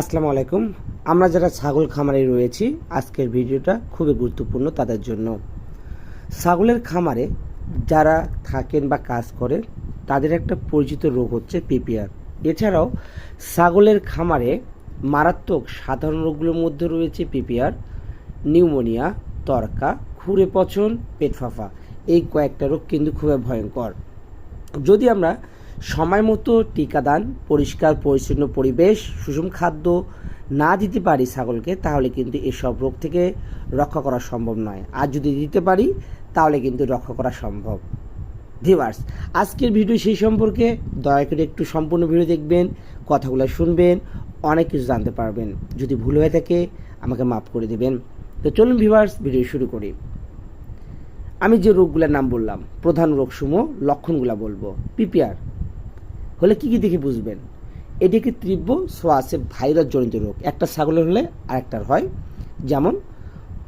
আসসালামু আলাইকুম। আমরা যারা ছাগল খামারে রয়েছি, আজকের ভিডিওটা খুবই গুরুত্বপূর্ণ তাদের জন্য। ছাগলের খামারে যারা থাকেন বা কাজ করেন তাদের একটা পরিচিত রোগ হচ্ছে পিপিআর। এছাড়াও ছাগলের খামারে মারাত্মক সাধারণ রোগগুলোর মধ্যে রয়েছে পিপিআর, নিউমোনিয়া, তরকা, খুরে পচন, পেট ফাঁপা। এই কয়েকটা রোগ কিন্তু খুবই ভয়ঙ্কর। যদি আমরা সময় মতো টিকাদান, পরিষ্কার পরিচ্ছন্ন পরিবেশ, সুষম খাদ্য না দিতে পারি ছাগলকে, তাহলে কিন্তু এসব রোগ থেকে রক্ষা করা সম্ভব নয়। আর যদি দিতে পারি তাহলে কিন্তু রক্ষা করা সম্ভব। ভিউয়ার্স, আজকের ভিডিও সেই সম্পর্কে দয়া করে একটু সম্পূর্ণ ভিডিও দেখবেন, কথাগুলো শুনবেন, অনেক কিছু জানতে পারবেন। যদি ভুল হয়ে থাকে আমাকে মাফ করে দেবেন। তো চলুন ভিউয়ার্স, ভিডিও শুরু করি। আমি যে রোগগুলোর নাম বললাম, প্রধান রোগসমূহ, লক্ষণগুলো বলবো। পিপিআর হলে কী কী দেখে বুঝবেন? এটি একটি তীব্র শ্বাসে ভাইরাস জনিত রোগ। একটা ছাগলের হলে আরেকটার হয়। যেমন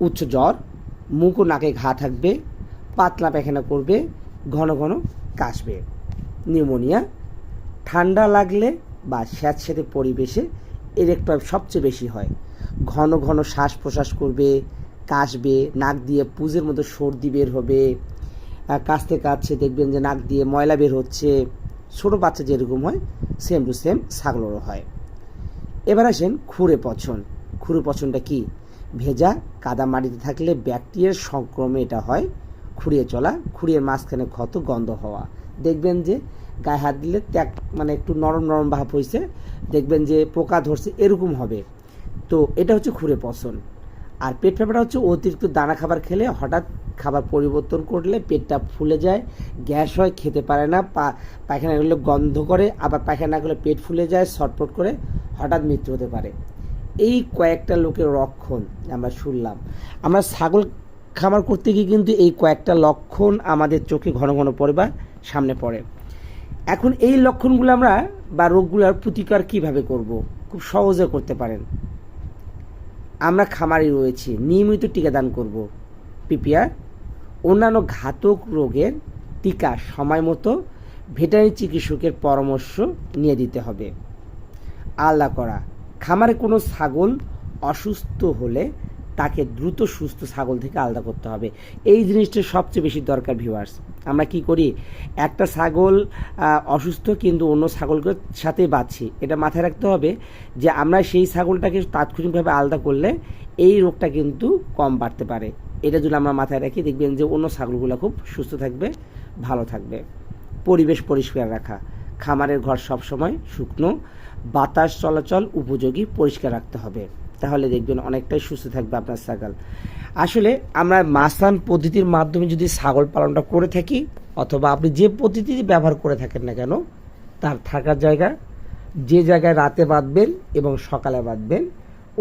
উচ্চ জ্বর, মুখ ও নাকে ঘা থাকবে, পাতলা পায়খানা করবে, ঘন ঘন কাশবে। নিউমোনিয়া, ঠান্ডা লাগলে বা স্যাঁতস্যাঁতে পরিবেশে এর একটা সবচেয়ে বেশি হয়। ঘন ঘন শ্বাস প্রশ্বাস করবে, কাশবে, নাক দিয়ে পুজের মতো সর্দি বের হবে, কাশতে কাশছে দেখবেন যে নাক দিয়ে ময়লা বের হচ্ছে। ছোটো বাচ্চা যেরকম হয় সেম টু সেম ছাগলেরও হয়। এবার আসেন খুরে পচন। খুরে পচনটা কি? ভেজা কাদা মাটিতে থাকলে ব্যাকটেরিয়ার সংক্রমে এটা হয়। খুঁড়িয়ে চলা, খুঁড়িয়ে মাঝখানে ক্ষত, গন্ধ হওয়া। দেখবেন যে গায়ে হাত দিলে ত্যাগ একটু নরম নরম ভাব হয়েছে, দেখবেন যে পোকা ধরছে, এরকম হবে। তো এটা হচ্ছে খুরে পচন। আর পেট ফাঁপাটা হচ্ছে অতিরিক্ত দানা খাবার খেলে হঠাৎ খাবার পরিবর্তন করলে পেটটা ফুলে যায়, গ্যাস হয়, খেতে পারে না, পায়খানা করলে গন্ধ করে, আবার পায়খানা করলে পেট ফুলে যায়, ছটফট করে, হঠাৎ মৃত্যু হতে পারে। এই কয়েকটা লোকের লক্ষণ আমরা শুনলাম। আমরা ছাগল খামার করতে গিয়ে কিন্তু এই কয়েকটা লক্ষণ আমাদের চোখে ঘন ঘন পড়ে বা সামনে পড়ে। এখন এই লক্ষণগুলো আমরা বা রোগগুলোর প্রতিকার কিভাবে করব? খুব সহজে করতে পারেন। আমরা খামারে রয়েছি, নিয়মিত টিকাদান করব। পিপিআর, অন্যান্য ঘাতক রোগের টিকা সময় মতো ভেটেরিনারি চিকিৎসকের পরামর্শ নিয়ে দিতে হবে। আলাদা করা, খামারে কোনো ছাগল অসুস্থ হলে তাকে দ্রুত সুস্থ ছাগল থেকে আলাদা করতে হবে। এই জিনিসটা সবচেয়ে বেশি দরকার। ভিউয়ার্স, আমরা কি করি, একটা ছাগল অসুস্থ কিন্তু অন্য ছাগলের সাথেই বাঁচছি, এটা মাথায় রাখতে হবে যে আমরা সেই ছাগলটাকে তাৎক্ষণিকভাবে আলাদা করলে এই রোগটা কিন্তু কম বাড়তে পারে। এটা যদি আমরা মাথায় রাখি, দেখবেন যে অন্য ছাগলগুলো খুব সুস্থ থাকবে, ভালো থাকবে। পরিবেশ পরিষ্কার রাখা, খামারের ঘর সবসময় শুকনো, বাতাস চলাচল উপযোগী, পরিষ্কার রাখতে হবে। তাহলে দেখবেন অনেকটাই সুস্থ থাকবে আপনার ছাগল। আসলে আমরা মাসান পদ্ধতির মাধ্যমে যদি ছাগল পালনটা করে থাকি, অথবা আপনি যে পদ্ধতি ব্যবহার করে থাকেন না কেন, তার থাকার জায়গা, যে জায়গায় রাতে বাঁধবেন এবং সকালে বাঁধবেন,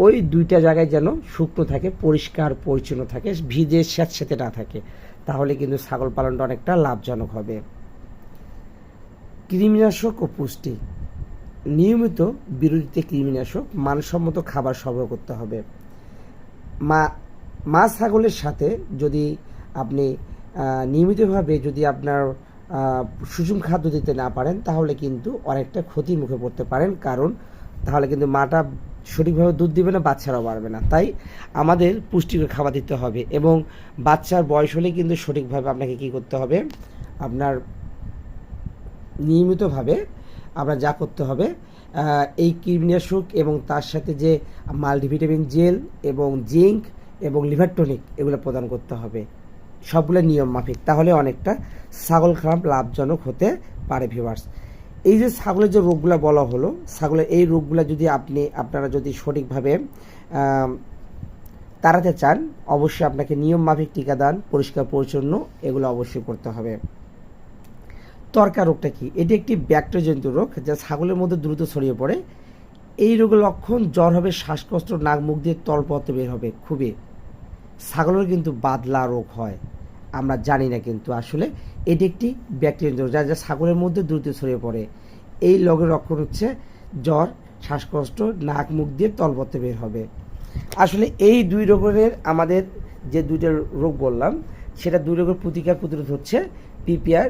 ওই দুইটা জায়গায় যেন শুকনো থাকে, পরিষ্কার পরিচ্ছন্ন থাকে, ভিজে স্যাঁতস্যাঁতে না থাকে, তাহলে কিন্তু ছাগল পালনটা অনেকটা লাভজনক হবে। কৃমিনাশক ও পুষ্টি, নিয়মিত বিরতিতে কৃমিনাশক, মানসম্মত খাবার সরবরাহ করতে হবে। মা ছাগলের সাথে যদি আপনি নিয়মিতভাবে যদি আপনার সুষম খাদ্য দিতে না পারেন, তাহলে কিন্তু অনেকটা ক্ষতির মুখে পড়তে পারেন। কারণ তাহলে কিন্তু মাটা সঠিকভাবে দুধ দিবে না, বাচ্চারাও বাড়বে না। তাই আমাদের পুষ্টিকর খাবার দিতে হবে, এবং বাচ্চার বয়স হলে কিন্তু সঠিকভাবে আপনাকে কী করতে হবে, আপনার নিয়মিতভাবে আপনার যা করতে হবে, এই কীটনাশক এবং তার সাথে যে মাল্টিভিটামিন জেল এবং জিঙ্ক এবং লিভার টনিক এগুলো প্রদান করতে হবে, সবগুলো নিয়ম মাফিক। তাহলে অনেকটা ছাগল খামার লাভজনক হতে পারে। ভিউয়ার্স, এই যে ছাগলের যে রোগগুলো বলা হলো, ছাগলের এই রোগগুলো যদি আপনারা যদি সঠিকভাবে তাড়াতে চান, অবশ্যই আপনাকে নিয়ম মাফিক টিকাদান, পরিষ্কার পরিচ্ছন্ন এগুলো অবশ্যই করতে হবে। তরকা রোগটা কি? এটি একটি ব্যাকটেরিয়াজনিত রোগ যা ছাগলের মধ্যে দ্রুত ছড়িয়ে পড়ে। এই রোগের লক্ষণ জ্বর হবে, শ্বাসকষ্ট, নাক মুখ দিয়ে তলপত্র বের হবে। খুবই ছাগলের কিন্তু বাদলা রোগ হয়, আমরা জানি না, কিন্তু আসলে এটি একটি ব্যাকটেরিয়াজনিত রোগ যা ছাগলের মধ্যে দ্রুত ছড়িয়ে পড়ে। এই রোগের লক্ষণ হচ্ছে জ্বর, শ্বাসকষ্ট, নাক মুখ দিয়ে তলপত্র বের হবে। আসলে এই দুই রোগের আমাদের যে দুইটা রোগ বললাম, সেটা দুই রোগের প্রতিরোধ হচ্ছে পিপিআর।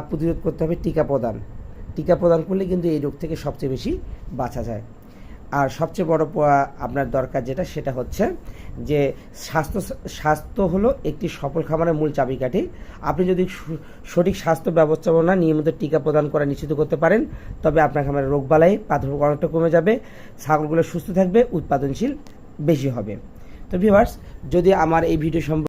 প্রতিরোধ করতে হবে টিকা প্রদান করলে কিন্তু এই রোগ থেকে সবচেয়ে বেশি বাঁচা যায়। আর সবচেয়ে বড় আপনার দরকার যেটা সেটা হচ্ছে যে স্বাস্থ্য হলো একটি সফল খামারের মূল চাবিকাঠি। আপনি যদি সঠিক স্বাস্থ্য ব্যবস্থাপনা নিয়মিত টিকা প্রদান করা নিশ্চিত করতে পারেন, তবে আপনার খামারের রোগবালাই প্রাদুর্ভাব অনেকটা কমে যাবে, ছাগলগুলো সুস্থ থাকবে, উৎপাদনশীল বেশি হবে। তো ভিউয়ার্স, যদি আমার এই ভিডিও